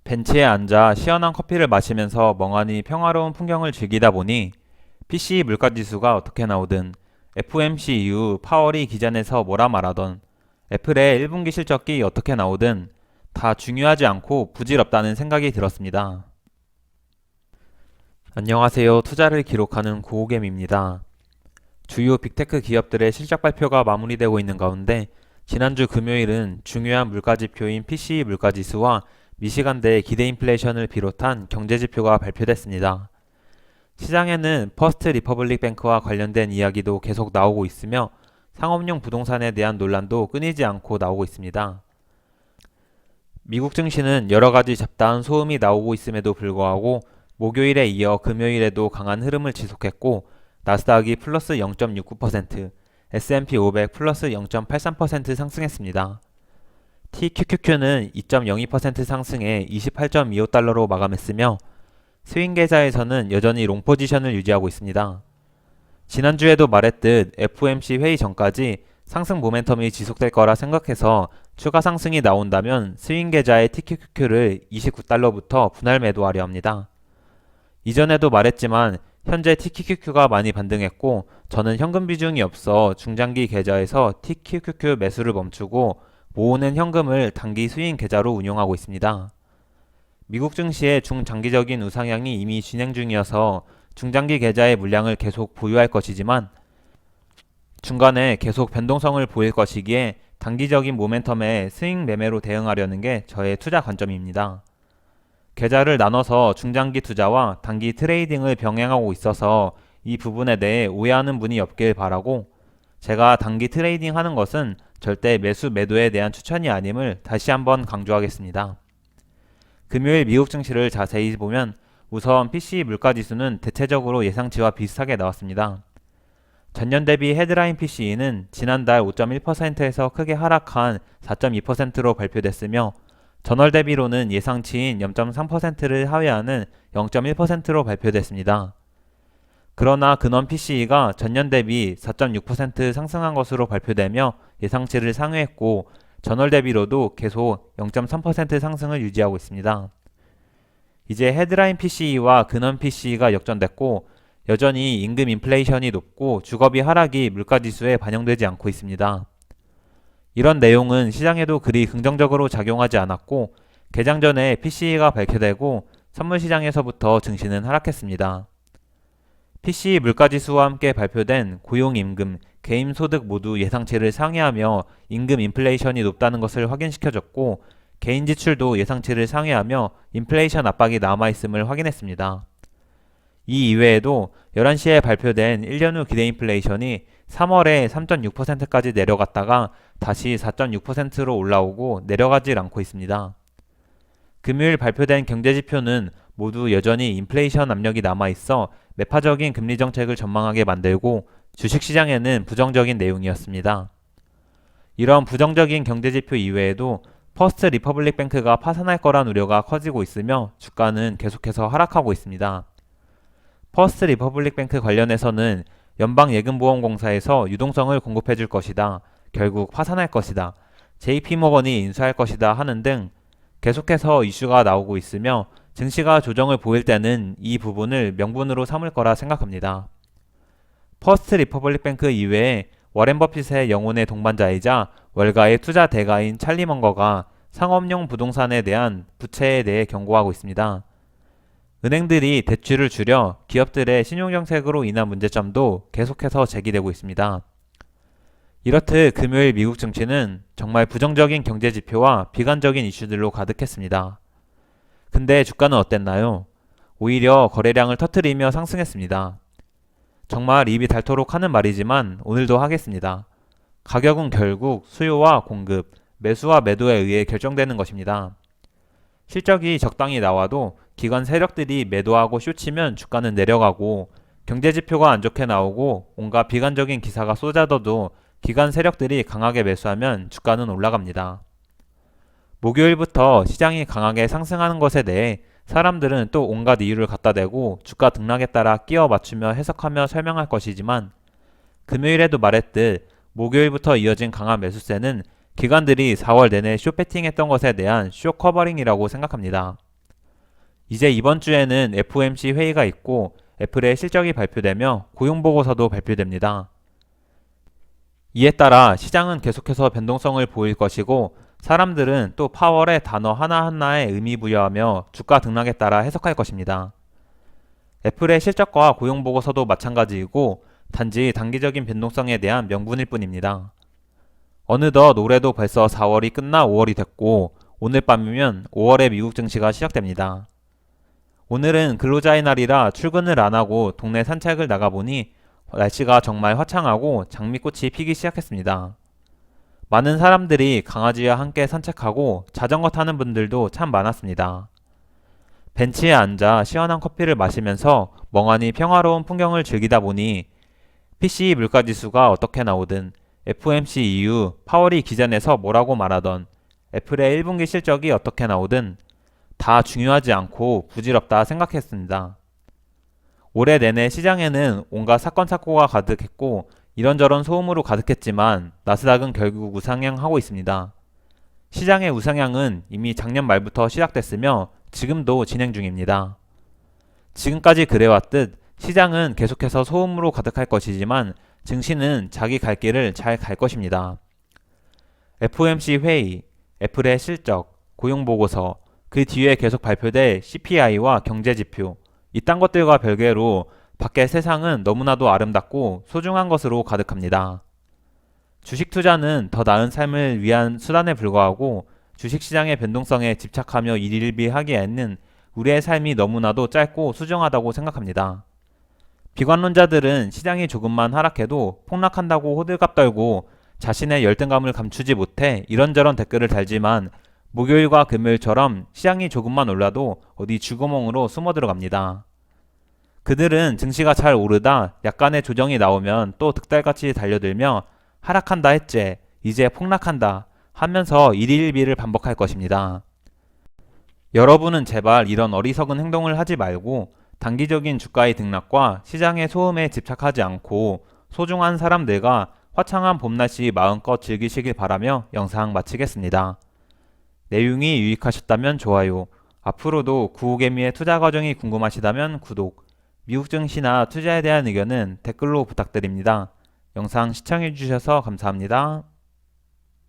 벤치에 앉아 시원한 커피를 마시면서 멍하니 평화로운 풍경을 즐기다 보니 PC 물가지수가 어떻게 나오든 FOMC 이후 파월이 기자내서 뭐라 말하던 애플의 1분기 실적이 어떻게 나오든 다 중요하지 않고 부질없다는 생각이 들었습니다. 안녕하세요. 투자를 기록하는 고우겜입니다. 주요 빅테크 기업들의 실적 발표가 마무리되고 있는 가운데 지난주 금요일은 중요한 물가지표인 PCE 물가지수와 미시간대 기대 인플레이션을 비롯한 경제지표가 발표됐습니다. 시장에는 퍼스트 리퍼블릭 뱅크와 관련된 이야기도 계속 나오고 있으며 상업용 부동산에 대한 논란도 끊이지 않고 나오고 있습니다. 미국 증시는 여러가지 잡다한 소음이 나오고 있음에도 불구하고 목요일에 이어 금요일에도 강한 흐름을 지속했고 나스닥이 플러스 0.69%, S&P 500 플러스 0.83% 상승했습니다. TQQQ는 2.02% 상승해 28.25달러로 마감했으며 스윙 계좌에서는 여전히 롱 포지션을 유지하고 있습니다. 지난주에도 말했듯 FOMC 회의 전까지 상승 모멘텀이 지속될 거라 생각해서 추가 상승이 나온다면 스윙 계좌의 TQQQ를 29달러부터 분할 매도하려 합니다. 이전에도 말했지만 현재 TQQQ가 많이 반등했고 저는 현금 비중이 없어 중장기 계좌에서 TQQQ 매수를 멈추고 모으는 현금을 단기 스윙 계좌로 운용하고 있습니다. 미국 증시의 중장기적인 우상향이 이미 진행 중이어서 중장기 계좌의 물량을 계속 보유할 것이지만 중간에 계속 변동성을 보일 것이기에 단기적인 모멘텀에 스윙 매매로 대응하려는 게 저의 투자 관점입니다. 계좌를 나눠서 중장기 투자와 단기 트레이딩을 병행하고 있어서 이 부분에 대해 오해하는 분이 없길 바라고 제가 단기 트레이딩 하는 것은 절대 매수 매도에 대한 추천이 아님을 다시 한번 강조하겠습니다. 금요일 미국 증시를 자세히 보면 우선 PC 물가지수는 대체적으로 예상치와 비슷하게 나왔습니다. 전년 대비 헤드라인 PCE는 지난달 5.1%에서 크게 하락한 4.2%로 발표됐으며 전월 대비로는 예상치인 0.3%를 하회하는 0.1%로 발표됐습니다. 그러나 근원 PCE가 전년 대비 4.6% 상승한 것으로 발표되며 예상치를 상회했고 전월 대비로도 계속 0.3% 상승을 유지하고 있습니다. 이제 헤드라인 PCE와 근원 PCE가 역전됐고 여전히 임금 인플레이션이 높고 주거비 하락이 물가지수에 반영되지 않고 있습니다. 이런 내용은 시장에도 그리 긍정적으로 작용하지 않았고 개장 전에 PCE가 발표되고 선물시장에서부터 증시는 하락했습니다. PCE 물가지수와 함께 발표된 고용임금, 개인소득 모두 예상치를 상회하며 임금 인플레이션이 높다는 것을 확인시켜줬고 개인지출도 예상치를 상회하며 인플레이션 압박이 남아있음을 확인했습니다. 이 이외에도 11시에 발표된 1년 후 기대 인플레이션이 3월에 3.6%까지 내려갔다가 다시 4.6%로 올라오고 내려가질 않고 있습니다. 금요일 발표된 경제지표는 모두 여전히 인플레이션 압력이 남아있어 매파적인 금리 정책을 전망하게 만들고 주식시장에는 부정적인 내용이었습니다. 이런 부정적인 경제지표 이외에도 퍼스트 리퍼블릭 뱅크가 파산할 거란 우려가 커지고 있으며 주가는 계속해서 하락하고 있습니다. 퍼스트 리퍼블릭 뱅크 관련해서는 연방예금보험공사에서 유동성을 공급해 줄 것이다. 결국 파산할 것이다. JP모건이 인수할 것이다 하는 등 계속해서 이슈가 나오고 있으며 증시가 조정을 보일 때는 이 부분을 명분으로 삼을 거라 생각합니다. 퍼스트 리퍼블릭 뱅크 이외에 워렌 버핏의 영혼의 동반자이자 월가의 투자 대가인 찰리 먼거가 상업용 부동산에 대한 부채에 대해 경고하고 있습니다. 은행들이 대출을 줄여 기업들의 신용정책으로 인한 문제점도 계속해서 제기되고 있습니다. 이렇듯 금요일 미국 증시는 정말 부정적인 경제지표와 비관적인 이슈들로 가득했습니다. 근데 주가는 어땠나요? 오히려 거래량을 터뜨리며 상승했습니다. 정말 입이 닳도록 하는 말이지만 오늘도 하겠습니다. 가격은 결국 수요와 공급, 매수와 매도에 의해 결정되는 것입니다. 실적이 적당히 나와도 기관 세력들이 매도하고 쇼치면 주가는 내려가고 경제지표가 안 좋게 나오고 온갖 비관적인 기사가 쏟아져도 기관 세력들이 강하게 매수하면 주가는 올라갑니다. 목요일부터 시장이 강하게 상승하는 것에 대해 사람들은 또 온갖 이유를 갖다 대고 주가 등락에 따라 끼워 맞추며 해석하며 설명할 것이지만 금요일에도 말했듯 목요일부터 이어진 강한 매수세는 기관들이 4월 내내 쇼패팅했던 것에 대한 쇼 커버링이라고 생각합니다. 이제 이번 주에는 FOMC 회의가 있고 애플의 실적이 발표되며 고용보고서도 발표됩니다. 이에 따라 시장은 계속해서 변동성을 보일 것이고 사람들은 또 파월의 단어 하나하나에 의미 부여하며 주가 등락에 따라 해석할 것입니다. 애플의 실적과 고용보고서도 마찬가지이고 단지 단기적인 변동성에 대한 명분일 뿐입니다. 어느덧 올해도 벌써 4월이 끝나 5월이 됐고 오늘 밤이면 5월의 미국 증시가 시작됩니다. 오늘은 근로자의 날이라 출근을 안 하고 동네 산책을 나가보니 날씨가 정말 화창하고 장미꽃이 피기 시작했습니다. 많은 사람들이 강아지와 함께 산책하고 자전거 타는 분들도 참 많았습니다. 벤치에 앉아 시원한 커피를 마시면서 멍하니 평화로운 풍경을 즐기다 보니 PCE 물가지수가 어떻게 나오든 FOMC 이후 파월이 기자내서 뭐라고 말하던 애플의 1분기 실적이 어떻게 나오든 다 중요하지 않고 부질없다 생각했습니다. 올해 내내 시장에는 온갖 사건 사고가 가득했고 이런저런 소음으로 가득했지만 나스닥은 결국 우상향하고 있습니다. 시장의 우상향은 이미 작년 말부터 시작됐으며 지금도 진행 중입니다. 지금까지 그래왔듯 시장은 계속해서 소음으로 가득할 것이지만 증시는 자기 갈 길을 잘 갈 것입니다. FOMC 회의, 애플의 실적, 고용보고서, 그 뒤에 계속 발표될 CPI와 경제지표, 이딴 것들과 별개로 밖의 세상은 너무나도 아름답고 소중한 것으로 가득합니다. 주식 투자는 더 나은 삶을 위한 수단에 불과하고 주식시장의 변동성에 집착하며 일일비하기에는 우리의 삶이 너무나도 짧고 수정하다고 생각합니다. 비관론자들은 시장이 조금만 하락해도 폭락한다고 호들갑 떨고 자신의 열등감을 감추지 못해 이런저런 댓글을 달지만 목요일과 금요일처럼 시장이 조금만 올라도 어디 쥐구멍으로 숨어 들어갑니다. 그들은 증시가 잘 오르다 약간의 조정이 나오면 또 득달같이 달려들며 하락한다 했제, 이제 폭락한다 하면서 일일비를 반복할 것입니다. 여러분은 제발 이런 어리석은 행동을 하지 말고 단기적인 주가의 등락과 시장의 소음에 집착하지 않고 소중한 사람들과 화창한 봄날씨 마음껏 즐기시길 바라며 영상 마치겠습니다. 내용이 유익하셨다면 좋아요, 앞으로도 구호개미의 투자 과정이 궁금하시다면 구독, 미국 증시나 투자에 대한 의견은 댓글로 부탁드립니다. 영상 시청해주셔서 감사합니다.